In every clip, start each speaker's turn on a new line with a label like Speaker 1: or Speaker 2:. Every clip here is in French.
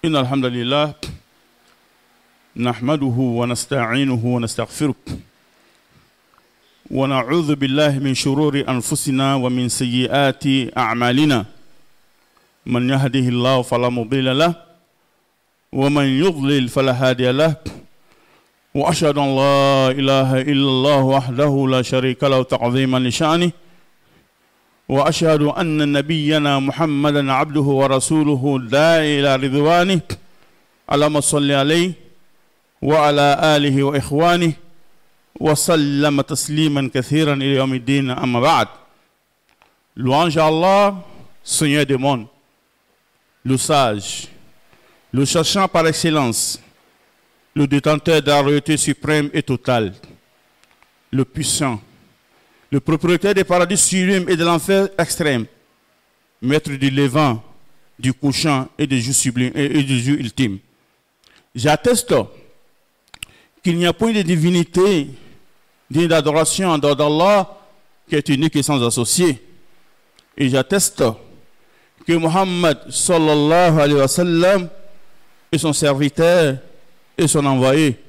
Speaker 1: إن الحمد لله نحمده ونستعينه ونستغفره ونعوذ بالله من شرور أنفسنا ومن سيئات أعمالنا من يهده الله فلا مضل له ومن يضلل فلا هادي له وأشهد أن لا إله إلا الله وحده لا شريك له تعظيما لشأنه وأشهد أن نبينا محمدا عبده ورسوله داعي إلى رضوانه اللهم صل عليه وعلى آله وإخوانه وسلم تسليما كثيرا إلى يوم الدين أما بعد. Louange à Allah, Seigneur des mondes, le sage, le cherchant par excellence, le détenteur de la royauté suprême et totale, le puissant, le propriétaire des paradis sublimes et de l'enfer extrême, maître du levant, du couchant et du jour sublime et du jour ultime. J'atteste qu'il n'y a point de divinité, digne d'adoration en dehors d'Allah, qui est unique et sans associé. Et j'atteste que Muhammad sallallahu alayhi wa sallam est son serviteur et son envoyé,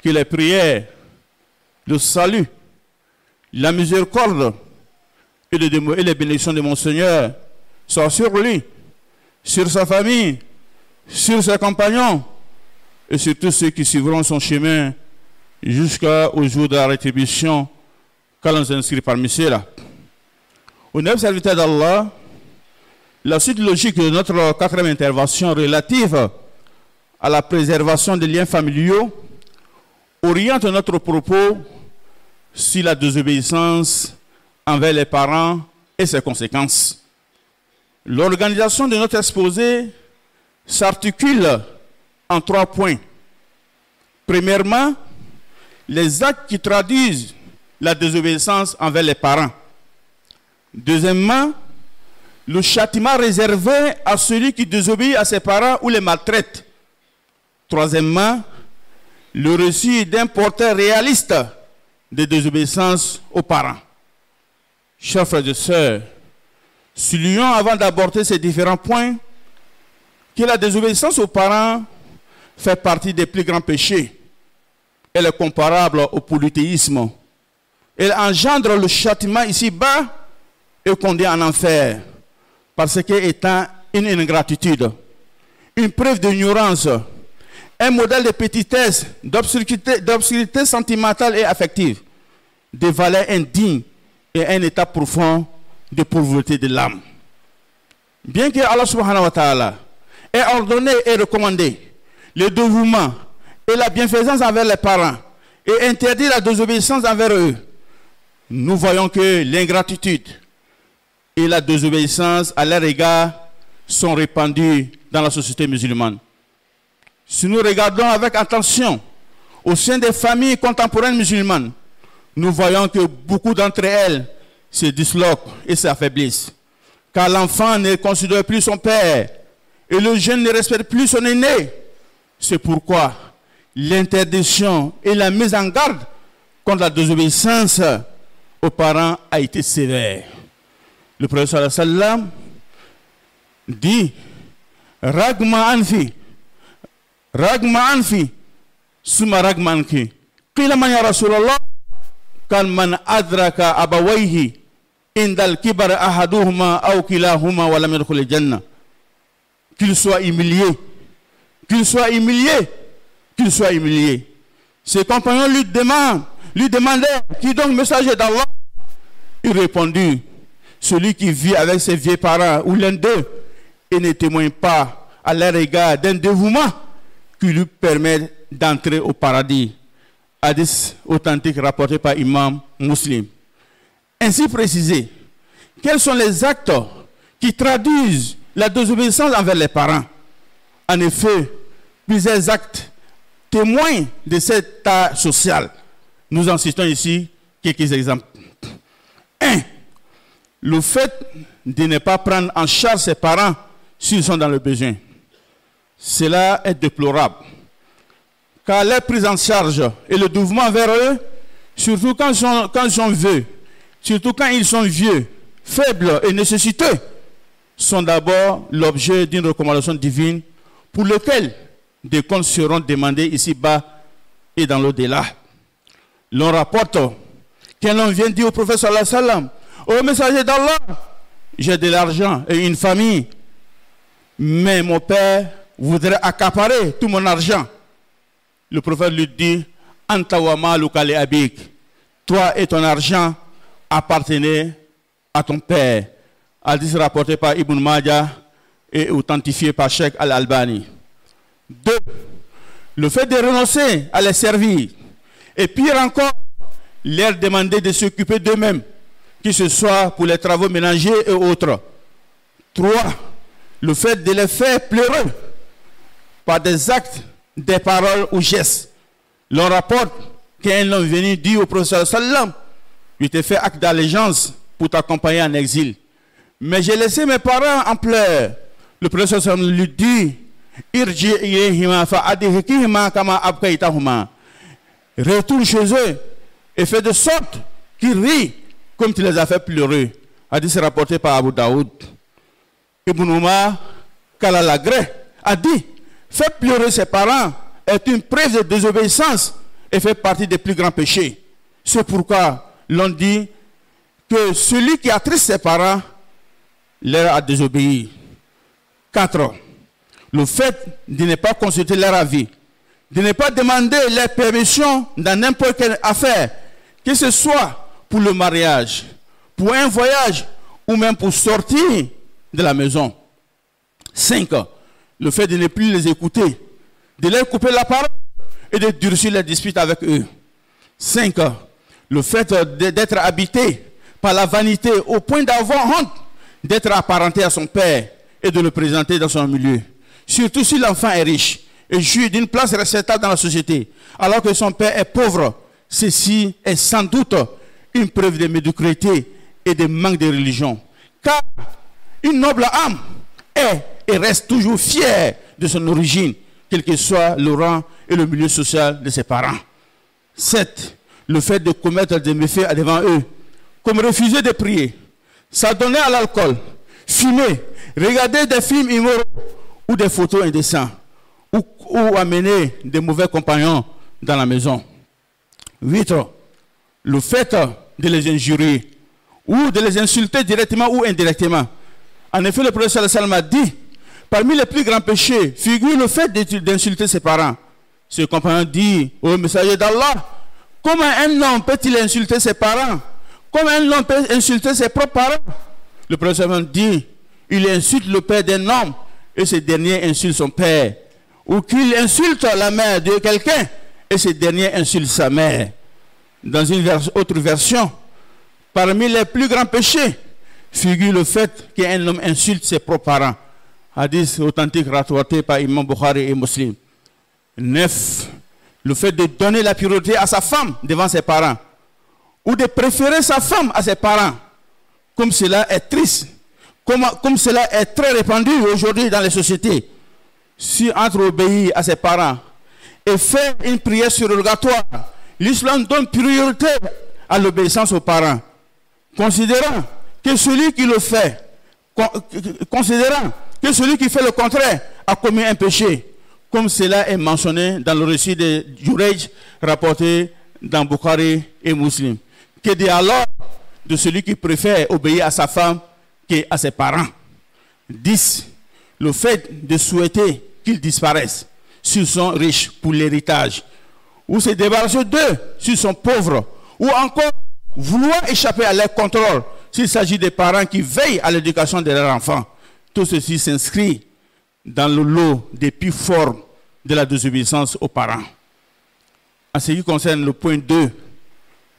Speaker 1: que les prières, le salut, la miséricorde et les bénédictions de mon Seigneur soient sur lui, sur sa famille, sur ses compagnons et sur tous ceux qui suivront son chemin jusqu'au jour de la rétribution qu'Allah nous inscrit parmi ceux-là. Au neuf serviteur d'Allah, la suite logique de notre quatrième intervention relative à la préservation des liens familiaux oriente notre propos sur la désobéissance envers les parents et ses conséquences. L'organisation de notre exposé s'articule en 3 points. Premièrement, les actes qui traduisent la désobéissance envers les parents. Deuxièmement, le châtiment réservé à celui qui désobéit à ses parents ou les maltraite. Troisièmement, le récit d'un portrait réaliste de désobéissance aux parents. Chers frères et sœurs, soulignons avant d'aborder ces différents points que la désobéissance aux parents fait partie des plus grands péchés. Elle est comparable au polythéisme. Elle engendre le châtiment ici-bas et conduit en enfer, parce qu'elle étant une ingratitude, une preuve d'ignorance, un modèle de petitesse, d'obscurité sentimentale et affective, de valeurs indignes et un état profond de pauvreté de l'âme. Bien que Allah subhanahu wa ta'ala ait ordonné et recommandé le dévouement et la bienfaisance envers les parents et interdit la désobéissance envers eux, nous voyons que l'ingratitude et la désobéissance à leur égard sont répandues dans la société musulmane. Si nous regardons avec attention au sein des familles contemporaines musulmanes, nous voyons que beaucoup d'entre elles se disloquent et s'affaiblissent, car l'enfant ne considère plus son père et le jeune ne respecte plus son aîné. C'est pourquoi l'interdiction et la mise en garde contre la désobéissance aux parents a été sévère. Le prophète sallallahu alayhi wa sallam dit Ragma anfi suma ragma anki qila man ya Rasulallah kan man adraka abawayhi indal kibar ahaduhuma aw kilahuma wa lam yadkhul al-jannah. Qu'il soit humilié, qu'il soit humilié, qu'il soit humilié. Ses compagnons lui demandaient qui donc messager d'Allah? Il répondit, celui qui vit avec ses vieux parents ou l'un d'eux et ne témoigne pas à leur égard d'un dévouement qui lui permet d'entrer au paradis. Hadith authentique rapporté par Imam Muslim. Ainsi précisé, quels sont les actes qui traduisent la désobéissance envers les parents? En effet, plusieurs actes témoignent de cet état social. Nous en citons ici quelques exemples. 1. Le fait de ne pas prendre en charge ses parents s'ils sont dans le besoin. Cela est déplorable, car leur prise en charge et le dévouement vers eux, surtout quand ils sont vieux, surtout quand ils sont vieux, faibles et nécessiteux, sont d'abord l'objet d'une recommandation divine pour lequel des comptes seront demandés ici-bas et dans l'au-delà. L'on rapporte qu'un homme vient dire au prophète sallallahu alayhi wa sallam, ô messager d'Allah, j'ai de l'argent et une famille, mais mon père voudrait accaparer tout mon argent. Le prophète lui dit, Anta wa maluka li abik, toi et ton argent appartenaient à ton père. Hadith rapporté par Ibn Majah et authentifié par Cheikh Al-Albani. 2. Le fait de renoncer à les servir. Et pire encore, leur demander de s'occuper d'eux-mêmes, que ce soit pour les travaux ménagers et autres. 3. Le fait de les faire pleurer par des actes, des paroles ou gestes. L'on rapporte qu'un homme venu dire au prophète sallam, je t'ai fait acte d'allégeance pour t'accompagner en exil. Mais j'ai laissé mes parents en pleurs. Le prophète sallam lui dit, Irji ilayhima fa'adihikihima kama abkaitahuma. Retourne chez eux et fais de sorte qu'ils rient comme tu les as fait pleurer. Hadith rapporté par Abu Daoud. Ibn Umar, Kalalagré, a dit, faire pleurer ses parents est une preuve de désobéissance et fait partie des plus grands péchés. C'est pourquoi l'on dit que celui qui attriste ses parents leur a désobéi. 4. Le fait de ne pas consulter leur avis, de ne pas demander leur permission dans n'importe quelle affaire, que ce soit pour le mariage, pour un voyage ou même pour sortir de la maison. 5. Le fait de ne plus les écouter, de leur couper la parole et de durcir les disputes avec eux. 5. Le fait d'être habité par la vanité au point d'avoir honte d'être apparenté à son père et de le présenter dans son milieu. Surtout si l'enfant est riche et jouit d'une place respectable dans la société, alors que son père est pauvre. Ceci est sans doute une preuve de médiocrité et de manque de religion. Car une noble âme est et reste toujours fière de son origine, quel que soit le rang et le milieu social de ses parents. 7. Le fait de commettre des méfaits devant eux, comme refuser de prier, s'adonner à l'alcool, fumer, regarder des films immoraux ou des photos indécents, ou amener des mauvais compagnons dans la maison. 8. Le fait de les injurer ou de les insulter directement ou indirectement. En effet, le prophète sallallahu alayhi wa sallam a dit, parmi les plus grands péchés figure le fait d'insulter ses parents. Ce compagnon dit, ô messager d'Allah, comment un homme peut-il insulter ses parents? Comment un homme peut insulter ses propres parents? Le prophète dit, il insulte le père d'un homme et ce dernier insulte son père. Ou qu'il insulte la mère de quelqu'un et ce dernier insulte sa mère. Dans une autre version, parmi les plus grands péchés figure le fait qu'un homme insulte ses propres parents. Hadith authentique rapporté par Imam Bukhari et Muslim. 9. Le fait de donner la priorité à sa femme devant ses parents. Ou de préférer sa femme à ses parents. Comme cela est triste. Comme cela est très répandu aujourd'hui dans les sociétés. Si entre obéir à ses parents et faire une prière surrogatoire, l'islam donne priorité à l'obéissance aux parents. Considérant que celui qui le fait, considérant que celui qui fait le contraire a commis un péché, comme cela est mentionné dans le récit de Jurayj rapporté dans Bukhari et Muslim. Que dit alors de celui qui préfère obéir à sa femme qu'à ses parents? 10. Le fait de souhaiter qu'ils disparaissent s'ils sont riches pour l'héritage, ou se débarrasser d'eux s'ils sont pauvres, ou encore vouloir échapper à leur contrôle s'il s'agit des parents qui veillent à l'éducation de leurs enfants. Tout ceci s'inscrit dans le lot des plus forts de la désobéissance aux parents. En ce qui concerne le point 2,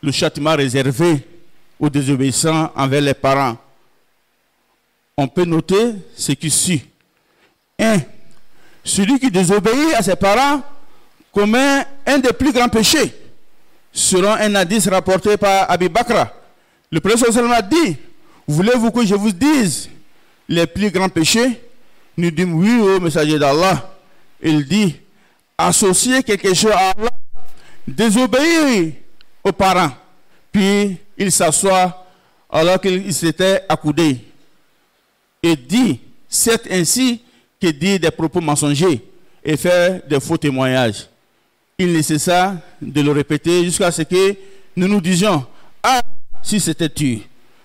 Speaker 1: le châtiment réservé aux désobéissants envers les parents, on peut noter ce qui suit. 1. Celui qui désobéit à ses parents commet un des plus grands péchés. Selon un hadith rapporté par Abi Bakr, le prophète sallallahu alayhi wa sallam a dit, voulez-vous que je vous dise les plus grands péchés? Nous disons oui, ô messager d'Allah. Il dit, associer quelque chose à Allah, désobéir aux parents. Puis il s'assoit alors qu'il s'était accoudé et dit, c'est ainsi que dit des propos mensongers. et faire des faux témoignages. Il est nécessaire de le répéter jusqu'à ce que nous nous disions « Ah, si c'était tu ».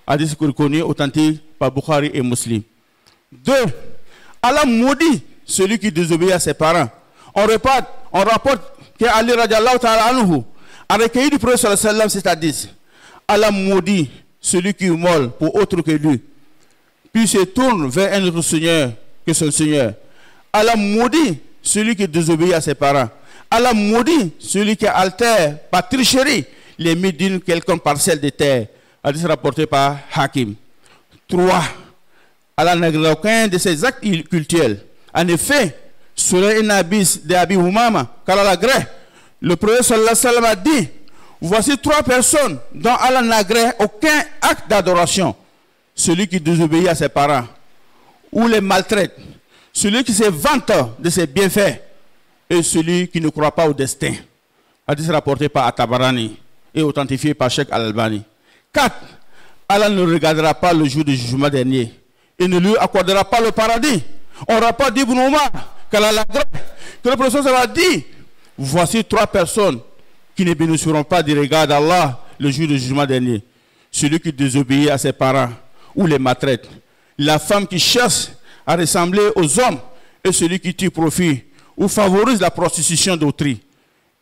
Speaker 1: Hadith reconnu, authentique par Bukhari et Muslim. 2. Allah maudit celui qui désobéit à ses parents. On rapporte qu'Ali radiallahu ta'ala anhu a recueilli du prophète sallallahu alayhi wa sallam cet hadith. Allah maudit celui qui immole pour autre que lui, puis se tourne vers un autre seigneur que son seigneur. Allah maudit celui qui désobéit à ses parents. Allah maudit celui qui altère par tricherie les mises d'une quelconque parcelle de terre. Hadith rapporté par Hakim. 3. Allah n'agrée aucun de ses actes cultuels. En effet, selon un hadith d'Abi Humama, qu'Allah l'agrée, le prophète sallallahu alayhi wa sallam a dit: voici 3 personnes dont Allah n'agrée aucun acte d'adoration. Celui qui désobéit à ses parents ou les maltraite, celui qui se vante de ses bienfaits et celui qui ne croit pas au destin. Hadith rapporté par At-Tabarani et authentifié par Cheikh Al-Albani. 4. Allah ne regardera pas le jour du jugement dernier et ne lui accordera pas le paradis. On rapporte d'Ibn Omar qu'Allah l'agrée, que le prophète a dit: voici 3 personnes qui ne bénéficieront pas du regard d'Allah le jour du jugement dernier. Celui qui désobéit à ses parents ou les maltraite, la femme qui cherche à ressembler aux hommes et celui qui tire profit ou favorise la prostitution d'autrui.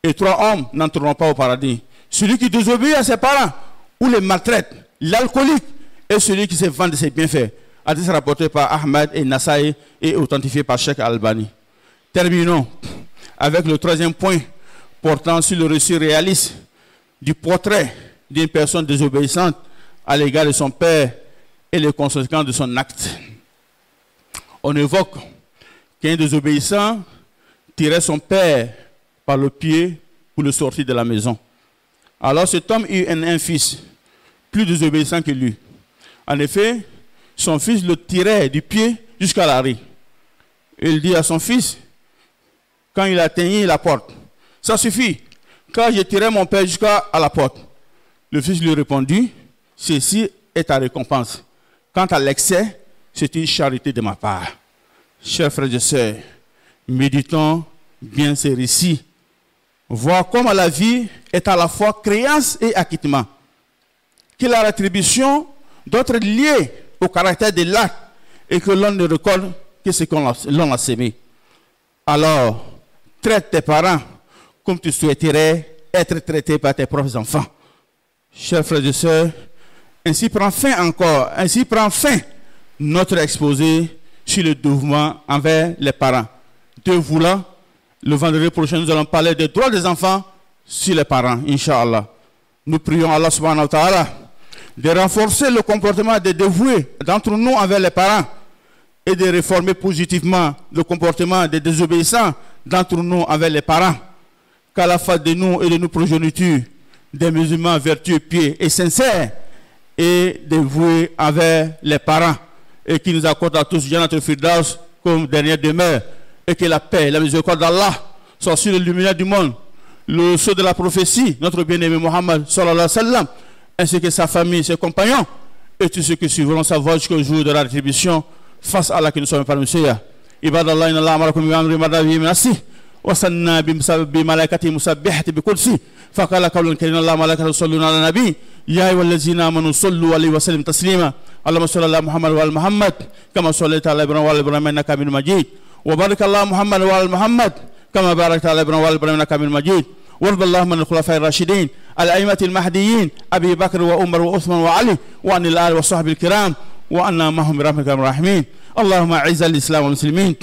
Speaker 1: Et 3 hommes n'entreront pas au paradis: celui qui désobéit à ses parents ou les maltraite, l'alcoolique et celui qui se vante de ses bienfaits. Hadith rapporté par Ahmad et Nasaï et authentifié par Cheikh Albani. Terminons avec le 3e point portant sur le récit réaliste du portrait d'une personne désobéissante à l'égard de son père et les conséquences de son acte. On évoque qu'un désobéissant tirait son père par le pied pour le sortir de la maison. Alors cet homme eut un fils plus désobéissant que lui. En effet, son fils le tirait du pied jusqu'à la rue. Il dit à son fils, quand il atteignit la porte: ça suffit, car je tirais mon père jusqu'à la porte. Le fils lui répondit: ceci est ta récompense. Quant à l'excès, c'est une charité de ma part. Chers frères et sœurs, méditons bien ces récits. Voir comment la vie est à la fois créance et acquittement. Que la rétribution doit être liée au caractère de l'acte et que l'on ne récolte que ce qu'on a sémé. Alors, traite tes parents comme tu souhaiterais être traité par tes propres enfants. Chers frères et sœurs, ainsi prend fin notre exposé sur le dévouement envers les parents. Dieu voulant, le vendredi prochain, nous allons parler des droits des enfants sur les parents, Inch'Allah. Nous prions Allah subhanahu wa ta'ala de renforcer le comportement des dévoués d'entre nous envers les parents et de réformer positivement le comportement des désobéissants d'entre nous envers les parents. Qu'Allah fasse de nous et de nos progénitures des musulmans vertueux, pieux et sincères et dévoués envers les parents, et qui nous accorde à tous Jannat al-Firdaus comme dernière demeure, et que la paix et la miséricorde d'Allah soient sur le luminaire du monde, le sceau de la prophétie, notre bien-aimé Mohammed sallallahu alayhi wa sallam, ainsi que sa famille, ses compagnons et tous ceux qui suivront sa voie jusqu'au jour de la rétribution, face à Allah qui nous sommes parmi ceux. Ibadallah inna Allah amarakum bi amri madawi min asih wa sanna bi malaikati musabbihati bi kursi faqala qawlan karina Allah malaikatu yusalluna ala nabi ya ayyuhallazina amanu sallu alayhi wa sallimu taslima Allahumma salli ala Muhammad wa ala Muhammad kama sallaita ala Ibrahim wa ala Ibrahim innaka Hamidum Majid wa barik ala Muhammad wa ala Muhammad kama barakta ala Ibrahim wa ala Ibrahim innaka Hamidum Majid وارض اللهم عن الخلفاء الراشدين الأئمة المهديين أبي بكر وعمر وعثمان وعلي وعن الآل والصحابة الكرام وعنا معهم برحمتك يا الراحمين. اللهم أعز الإسلام والمسلمين،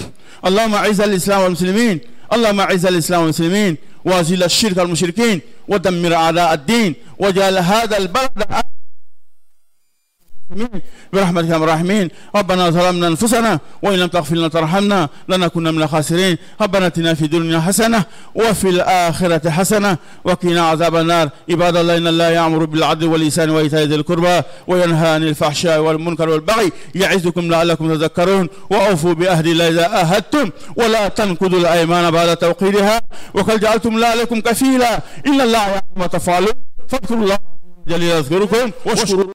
Speaker 1: اللهم أعز الإسلام والمسلمين، اللهم أعز الإسلام والمسلمين وأذل الشرك والمشركين ودمر أعداء الدين واجعل هذا البلد برحمتك يا الراحمين. ربنا ظلمنا أنفسنا وإن لم تغفر لنا وترحمنا لنكن من الخاسرين. ربنا آتنا في الدنيا حسنة وفي الآخرة حسنة وقنا عذاب النار. عباد الله إن الله يأمر بالعدل والإحسان وإيتاء ذي القربى وينهى عن الفحشاء والمنكر والبغي يعظكم لعلكم تذكرون وأوفوا بعهد الله إذا عاهدتم ولا تنقضوا الأيمان بعد توكيدها وقد جعلتم الله عليكم كفيلا إن الله يعلم ما تفعلون فاذكروا الله جل يذكركم واشكروا